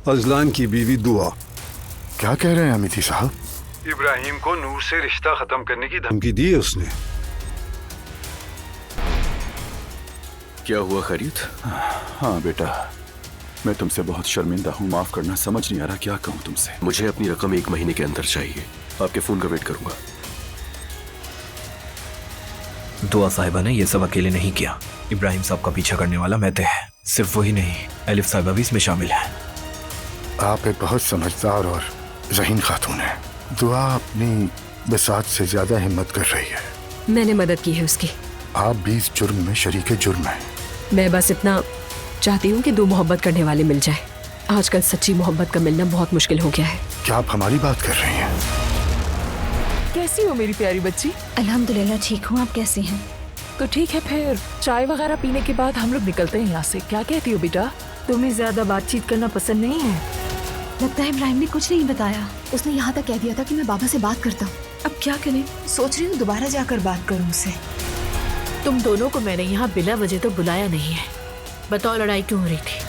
Azlan की बीवी दुआ। क्या कह रहे हैं अमिती साहब? इब्राहिम को नूर से रिश्ता खत्म करने की धमकी दी है उसने। क्या हुआ खैरियत? हाँ बेटा, मैं तुमसे बहुत शर्मिंदा हूँ, माफ करना, समझ नहीं आ रहा क्या कहूँ तुमसे। मुझे अपनी रकम 1 महीने के अंदर चाहिए। आपके फोन का वेट करूंगा। दुआ साहिबा ने ये सब अकेले नहीं किया। इब्राहिम साहब का पीछा करने वाला मैं थे। सिर्फ वही नहीं, एलिफ साहिबा भी इसमें शामिल है। आप एक बहुत समझदार और ज़हीन खातून है। दुआ अपनी बिसात से ज्यादा हिम्मत कर रही है। मैंने मदद की है उसकी। आप भी इस जुर्म में शरीके जुर्म है। मैं बस इतना चाहती हूँ कि 2 मोहब्बत करने वाले मिल जाए। आजकल सच्ची मोहब्बत का मिलना बहुत मुश्किल हो गया है। क्या आप हमारी बात कर रही हैं? कैसी हो मेरी प्यारी बच्ची? अल्हम्दुलिल्लाह ठीक हूँ, आप कैसी हैं? तो ठीक है, फिर चाय वगैरह पीने के बाद हम लोग निकलते हैं यहाँ से। क्या कहती हो बेटा? तुम्हें ज्यादा बातचीत करना पसंद नहीं है? लगता है इब्राहिम ने कुछ नहीं बताया। उसने यहाँ तक कह दिया था कि मैं बाबा से बात करता हूँ। अब क्या करें? सोच रही हूँ दोबारा जाकर बात करूँ उससे। तुम दोनों को मैंने यहाँ बिना वजह तो बुलाया नहीं है। बताओ लड़ाई क्यों हो रही थी?